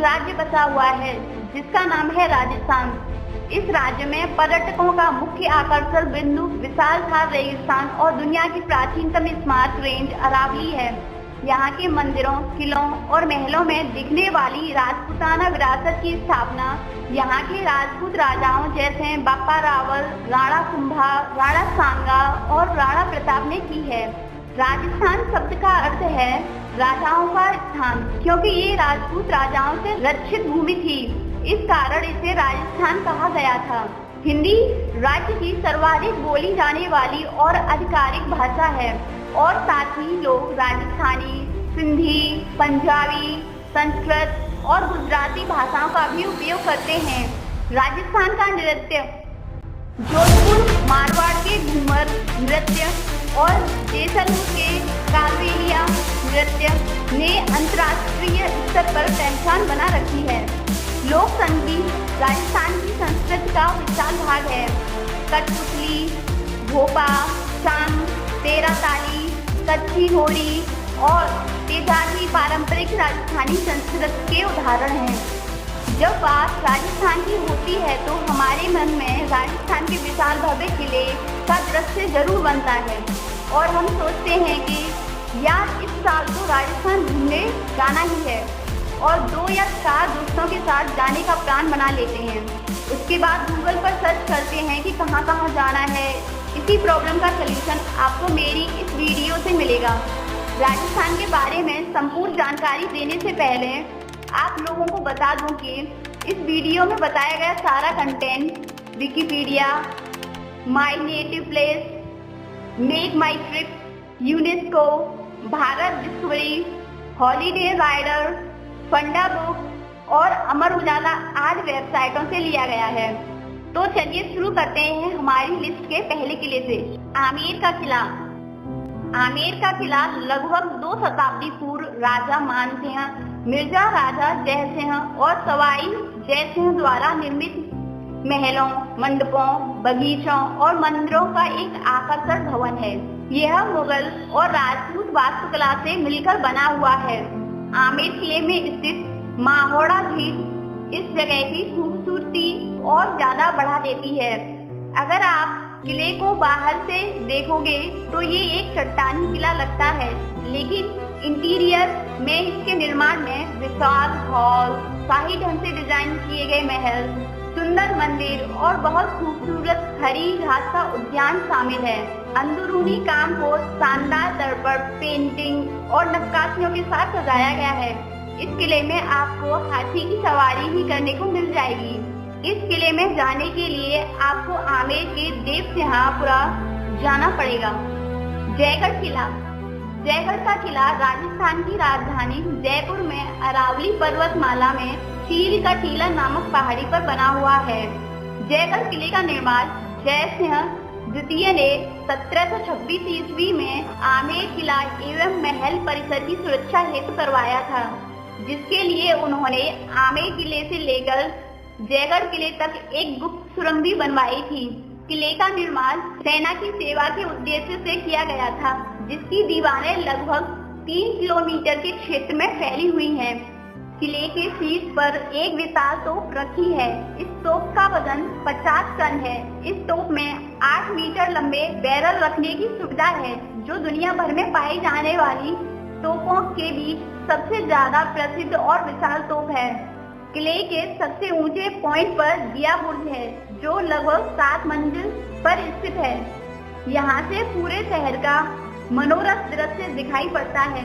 राज्य बसा हुआ है जिसका नाम है राजस्थान। इस राज्य में पर्यटकों का मुख्य आकर्षण बिंदु विशालकाय रेगिस्तान और दुनिया की प्राचीनतम स्मारक रेंज अरावली है। यहाँ के मंदिरों, किलों और महलों में दिखने वाली राजपूताना विरासत की स्थापना यहाँ के राजपूत राजाओं जैसे बापा रावल, राणा कुंभा, राणा सांगा और राणा प्रताप ने की है। राजस्थान शब्द का अर्थ है राजाओं का स्थान, क्योंकि ये राजपूत राजाओं से रक्षित भूमि थी। इस कारण इसे राजस्थान कहा गया था। हिंदी राज्य की सर्वाधिक बोली जाने वाली और आधिकारिक भाषा है और साथ ही लोग राजस्थानी, सिंधी, पंजाबी, संस्कृत और गुजराती भाषाओं का भी उपयोग करते हैं। राजस्थान का नृत्य जोधपुर मारवाड़ के घूमर नृत्य और जैसलमेर के कालबेलिया नृत्य ने अंतर्राष्ट्रीय स्तर पर पहचान बना रखी है। लोक संगीत राजस्थान की संस्कृति का विशाल भाग है। कठपुतली, भोपा, चांग, तेरा ताली, कच्ची घोड़ी और तेजाजी पारंपरिक राजस्थानी संस्कृति के उदाहरण हैं। जब बात राजस्थान की होती है तो हमारे मन में राजस्थान के विशाल भव्य किले का दृश्य जरूर बनता है और हम सोचते हैं कि यार इस साल तो राजस्थान घूमने जाना ही है और 2 या 4 दोस्तों के साथ जाने का प्लान बना लेते हैं। उसके बाद गूगल पर सर्च करते हैं कि कहाँ कहाँ जाना है। इसी प्रॉब्लम का सलूशन आपको मेरी इस वीडियो से मिलेगा। राजस्थान के बारे में संपूर्ण जानकारी देने से पहले आप लोगों को बता दूं कि इस वीडियो में बताया गया सारा content Wikipedia, my native place, make my trip, UNESCO, Bharat discovery, holiday rider, funda book और अमर उजाला आदि वेबसाइटों से लिया गया है। तो चलिए शुरू करते हैं हमारी लिस्ट के पहले किले से। आमेर का किला। आमेर का किला लगभग 2 शताब्दी पूर्व राजा मानसिंह, मिर्जा राजा जयसिंह और सवाई जयसिंह द्वारा निर्मित महलों, मंडपों, बगीचों और मंदिरों का एक आकर्षक भवन है। यह मुगल और राजपूत वास्तुकला से मिलकर बना हुआ है। आमेर किले में स्थित माहोड़ा झील इस जगह की खूबसूरती और ज्यादा बढ़ा देती है। अगर आप किले को बाहर से देखोगे तो ये एक चट्टानी किला लगता है, लेकिन इंटीरियर में इसके निर्माण में विशाल हॉल, शाही ढंग से डिजाइन किए गए महल, सुंदर मंदिर और बहुत खूबसूरत हरी घास का उद्यान शामिल है। अंदरूनी काम को शानदार दर्पण, पेंटिंग और नक्काशियों के साथ सजाया गया है। इस किले में आपको हाथी की सवारी भी करने को मिल जाएगी। इस किले में जाने के लिए आपको आमेर के देवसिंहपुरा जाना पड़ेगा। जयगढ़ किला। जयगढ़ का किला राजस्थान की राजधानी जयपुर में अरावली पर्वतमाला में चील का टीला नामक पहाड़ी पर बना हुआ है। जयगढ़ किले का निर्माण जयसिंह द्वितीय ने 1726 ईस्वी में आमेर किला एवं महल परिसर की सुरक्षा हेतु करवाया था, जिसके लिए उन्होंने आमेर किले से लेकर जयगढ़ किले तक एक गुप्त सुरंग भी बनवाई थी। किले का निर्माण सेना की सेवा के उद्देश्य से किया गया था, जिसकी दीवारें लगभग 3 किलोमीटर के क्षेत्र में फैली हुई हैं। किले के शीर्ष पर एक विशाल तोप रखी है। इस तोप का वजन 50 टन है। इस तोप में 8 मीटर लंबे बैरल रखने की सुविधा है, जो दुनिया भर में पाई जाने वाली तोपों के बीच सबसे ज्यादा प्रसिद्ध और विशाल तोप है। किले के सबसे ऊंचे पॉइंट पर दिया बुर्ज है, जो लगभग 7 मंजिल पर स्थित है। यहाँ से पूरे शहर का मनोरम दृश्य दिखाई पड़ता है।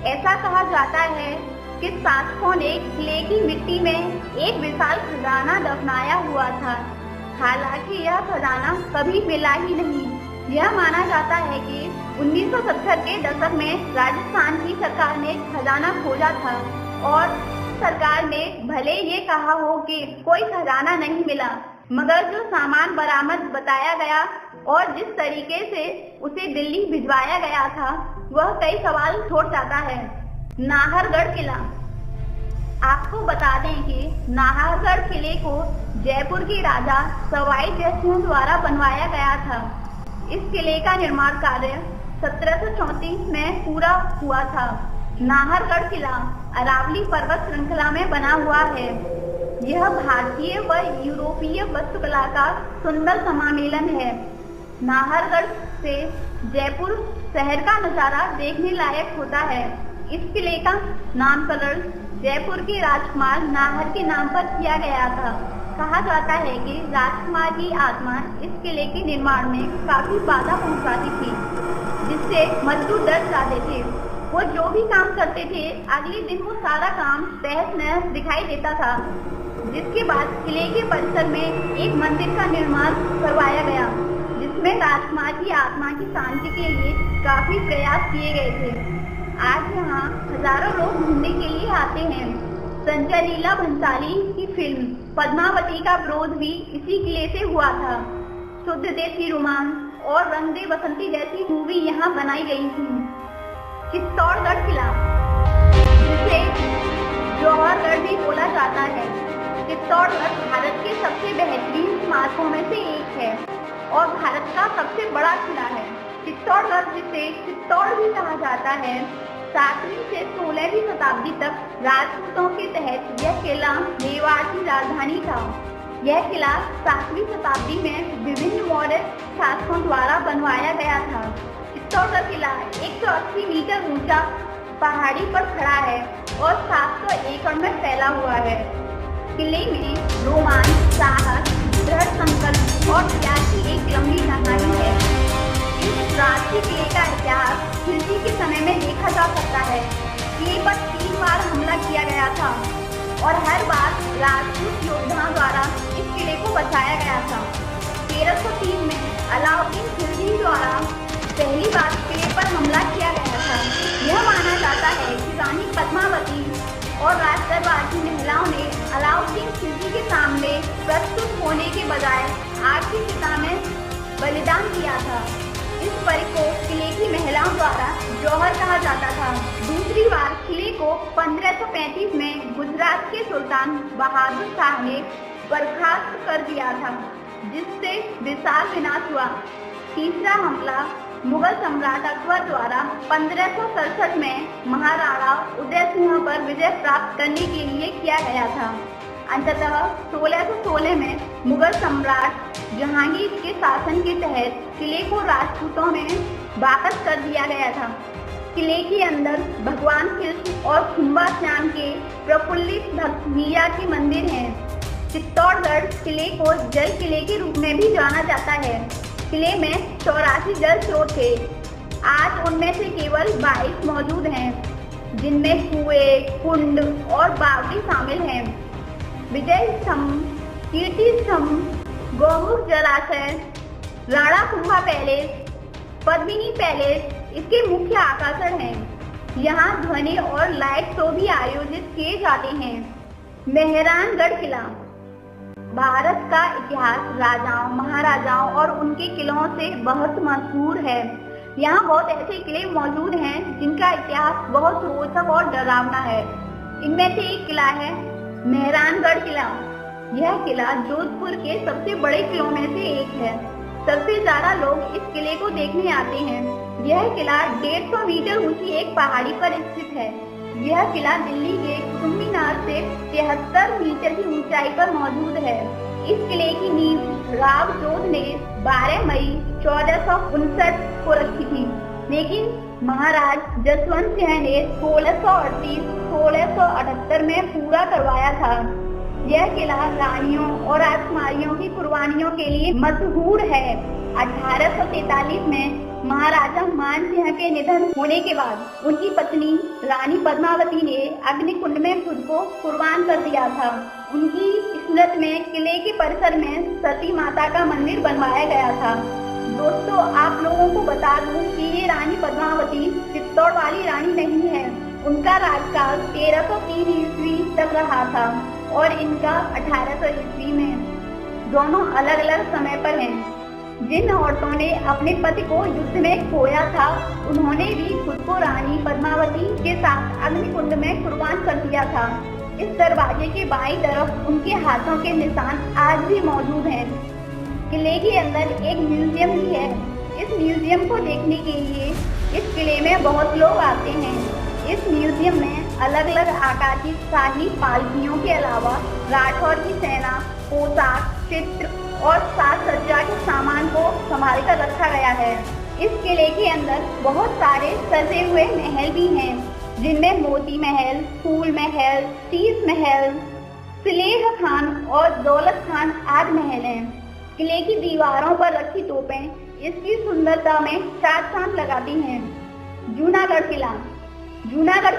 ऐसा कहा जाता है कि शासकों ने किले की मिट्टी में एक विशाल खजाना दफनाया हुआ था। हालांकि यह खजाना कभी मिला ही नहीं। यह माना जाता है कि 1970 के दशक में राजस्थान की सरकार ने खजाना खोजा था और सरकार ने भले ये कहा हो कि कोई खजाना नहीं मिला, मगर जो सामान बरामद बताया गया और जिस तरीके से उसे दिल्ली भिजवाया गया था, वह कई सवाल छोड़ जाता है। नाहरगढ़ किला। आपको बता दें कि नाहरगढ़ किले को जयपुर के राजा सवाई जयसिंह द्वारा बनवाया गया था। इस किले का निर्माण कार्य 1734 में पूरा हुआ था। नाहरगढ़ किला अरावली पर्वत श्रृंखला में बना हुआ है। यह भारतीय व यूरोपीय वास्तुकला का सुंदर समामेलन है। नाहरगढ़ से जयपुर शहर का नजारा देखने लायक होता है। इस किले का नामकरण जयपुर के राजकुमार नाहर के नाम पर किया गया था। कहा जाता है कि राजकुमार की आत्मा इस किले के निर्माण में काफी बाधा पहुंचाती थी, जिससे मजदूर डर जाते थे। वो जो भी काम करते थे, अगले दिन वो सारा काम तहस नहस दिखाई देता था। जिसके बाद किले के परिसर में एक मंदिर का निर्माण करवाया गया, जिसमें राजकुमार की आत्मा की शांति के लिए काफी प्रयास किए गए थे। आज यहाँ हजारों लोग घूमने के लिए आते हैं। संजय लीला भंसाली की फिल्म पद्मावती का विरोध भी इसी किले से हुआ था। शुद्ध देसी रोमांस और रंग दे बसंती जैसी मूवी यहाँ बनाई गई थी। चित्तौड़गढ़ किला, जिसे जौहरगढ़ भी बोला जाता है। चित्तौड़गढ़ भारत के सबसे बेहतरीन स्मारकों में से एक है और भारत का सबसे बड़ा किला है। चित्तौड़गढ़, जिसे चित्तौड़ भी कहा जाता है, 7वीं से 16वीं शताब्दी तक राजपूतों के तहत यह किला मेवाड़ की राजधानी था। यह किला 7वीं शताब्दी में विभिन्न मौर्य शासकों द्वारा बनवाया गया था। चित्तौड़गढ़ किला 180 मीटर ऊंचा पहाड़ी पर खड़ा है और 700 एकड़ में फैला हुआ है। किले में रोमांच, साहस, दृढ़ संकल्प और त्याग की एक लंबी कहानी है। इस प्राचीन किले का इतिहास खिलजी के समय में देखा जा सकता है। किले पर 3 बार हमला किया गया था और हर बार राजपूत योद्धाओं द्वारा इस किले को बचाया गया था। 1303 में अलाउद्दीन खिलजी द्वारा पहली बार किले पर हमला किया गया था। यह माना जाता है कि रानी पद्मावती और राजदरबार की महिलाओं ने अलाउद्दीन खिलजी के सामने प्रस्तुत होने के बजाय आग की चिता में बलिदान दिया था। इस परी को किले की महिलाओं द्वारा जौहर कहा जाता था। दूसरी बार किले को 1535 में गुजरात के सुल्तान बहादुर शाह ने बर्खास्त कर दिया था, जिससे विशाल विनाश हुआ। तीसरा हमला मुगल सम्राट अकबर द्वारा 1567 में महाराणा उदय सिंह पर विजय प्राप्त करने के लिए किया गया था। अंततः 1616 में मुगल सम्राट जहांगीर के शासन के तहत किले को राजपूतों में वापस कर दिया गया था। किले के अंदर भगवान कृष्ण और खुम्बा श्याम के प्रफुल्लित भक्त मीरा के मंदिर हैं। चित्तौड़गढ़ किले को जल किले के रूप में भी जाना जाता है। किले में 84 जल स्रोत थे। आज उनमें से केवल 22 मौजूद हैं, जिनमें कुएं, कुंड और बावड़ी शामिल हैं। विजय स्तंभ, कीर्ति स्तंभ, गौमुख जलाशय, राणा कुंभा पैलेस, पद्मिनी पैलेस इसके मुख्य आकर्षण हैं। यहाँ ध्वनि और लाइट शो भी आयोजित किए जाते हैं। मेहरानगढ़ किला भारत का इतिहास राजाओं, महाराजाओं और उनके किलों से बहुत मशहूर है। यहाँ बहुत ऐसे किले मौजूद हैं जिनका इतिहास बहुत रोचक और डरावना है। इनमें से एक किला है मेहरानगढ़ किला। यह किला जोधपुर के सबसे बड़े किलों में से एक है। सबसे ज्यादा लोग इस किले को देखने आते हैं। यह किला 150 मीटर ऊंची एक पहाड़ी पर स्थित है। यह किला दिल्ली के कुतुब मीनार से 73 मीटर की ऊंचाई पर मौजूद है। इस किले की नींव राव जोध ने 12 मई 1459 को रखी थी, लेकिन महाराज जसवंत सिंह ने 1638-1678 में पूरा करवाया था। यह किला रानियों और राजकुमारियों की कुर्बानियों के लिए मशहूर है। 1843 में महाराजा मान सिंह के निधन होने के बाद उनकी पत्नी रानी पद्मावती ने अग्निकुंड में खुद को कुर्बान कर दिया था। उनकी स्मृति में किले के परिसर में सती माता का मंदिर बनवाया गया था। दोस्तों, आप लोगों को बता दूं कि ये रानी पद्मावती चित्तौड़ वाली रानी नहीं है। उनका राजकाल 1303 ईस्वी तक रहा था और इनका 1800 ईस्वी में। दोनों अलग अलग समय पर हैं। जिन औरतों ने अपने पति को युद्ध में खोया था, उन्होंने भी खुद को रानी पद्मावती के साथ अग्निकुंड में कुर्बान कर दिया था। इस दरवाजे के बाईं तरफ उनके हाथों के निशान आज भी मौजूद हैं। किले के अंदर एक म्यूजियम भी है। इस म्यूजियम को देखने के लिए इस किले में बहुत लोग आते हैं। इस म्यूजियम में अलग अलग आकार की शाही पालकियों के अलावा राठौर की सेना, पोशाक, चित्र और साज सज्जा के सामान को संभाल कर रखा गया है। इस किले के अंदर बहुत सारे सजे हुए महल भी हैं, जिनमें मोती महल, फूल महल, शीश महल, सिलेह खान और दौलत खान आदि महल हैं। किले की दीवारों पर रखी तोपें इसकी सुंदरता में चार चांद लगाती हैं। जूनागढ़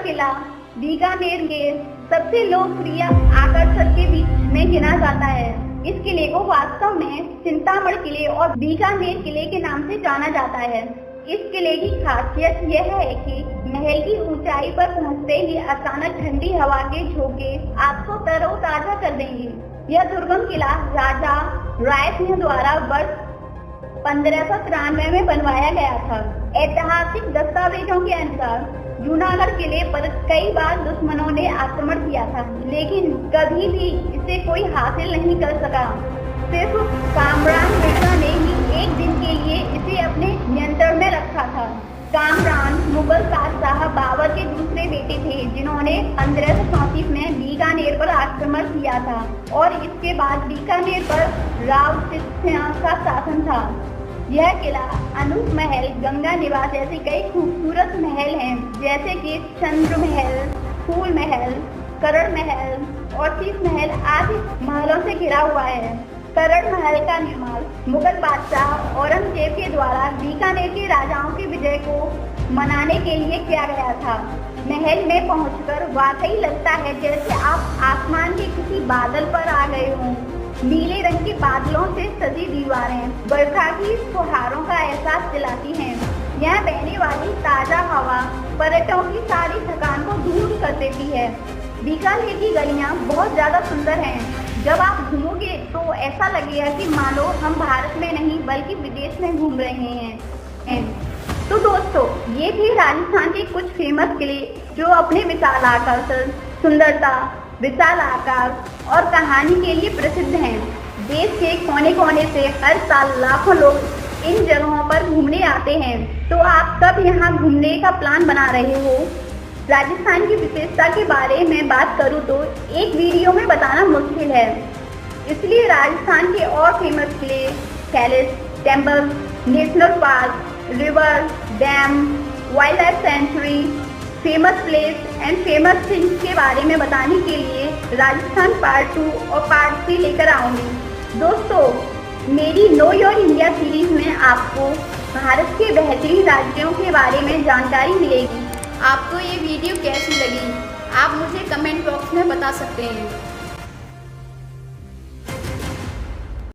किला बीकानेर के सबसे लोकप्रिय आकर्षण के बीच में गिना जाता है। इस किले को वास्तव में चिंतामढ़ किले और बीकानेर किले के नाम से जाना जाता है। इस किले की खासियत यह है कि महल की ऊंचाई पर पहुंचते ही अचानक ठंडी हवा के झोंके आपको तरोताजा कर देंगे। यह दुर्गम किला राजा राय सिंह द्वारा वर्ष 1593 में बनवाया गया था। ऐतिहासिक दस्तावेजों के अनुसार जूनागढ़ किले पर कई बार दुश्मनों ने आक्रमण किया था, लेकिन कभी भी इसे कोई हासिल नहीं कर सका। सिर्फ कामरान मिर्जा ने ही एक दिन के लिए इसे अपने नियंत्रण में रखा था। कामरान मुगल बादशाह बाबर के दूसरे बेटे थे, जिन्होंने 1534 में बीकानेर पर आक्रमण किया था और इसके बाद बीकानेर पर राव सिंह का शासन था। यह किला अनूप महल, गंगा निवास जैसे कई खूबसूरत महल हैं, जैसे कि चंद्र महल, फूल महल, करण महल और शीश महल आदि महलों से घिरा हुआ है। करण महल का निर्माण मुगल बादशाह औरंगजेब के द्वारा बीकानेर के राजाओं की विजय को मनाने के लिए किया गया था। महल में पहुंचकर वाकई लगता है जैसे आप आसमान के किसी बादल पर आ गए हों। नीले रंग के बादलों से सजी दीवारें बरखा की फुहारों का एहसास दिलाती हैं। यहाँ बहने वाली ताजा हवा पर्यटकों की सारी थकान को दूर कर देती है। बीकानेर की गलियाँ बहुत ज्यादा सुंदर हैं। जब आप घूमोगे तो ऐसा लगेगा कि मानो हम भारत में नहीं बल्कि विदेश में घूम रहे हैं। तो दोस्तों, ये थे राजस्थान के कुछ फेमस किले जो अपने विशाल आकर्षण, सुंदरता, विशाल आकार और कहानी के लिए प्रसिद्ध हैं। देश के कोने कोने से हर साल लाखों लोग इन जगहों पर घूमने आते हैं। तो आप कब यहाँ घूमने का प्लान बना रहे हो? राजस्थान की विशेषता के बारे में बात करूँ तो एक वीडियो में बताना मुश्किल है, इसलिए राजस्थान के और फेमस किले, palace, temple, national park, river, dam, wild life sanctuary, famous place and famous things के बारे में बताने के लिए राजस्थान पार्ट 2 और पार्ट 3 लेकर आऊँगी। दोस्तों, मेरी नो योर इंडिया सीरीज में आपको भारत के बेहतरीन राज्यों के बारे में जानकारी मिलेगी। आपको ये वीडियो कैसी लगी, आप मुझे कमेंट बॉक्स में बता सकते हैं।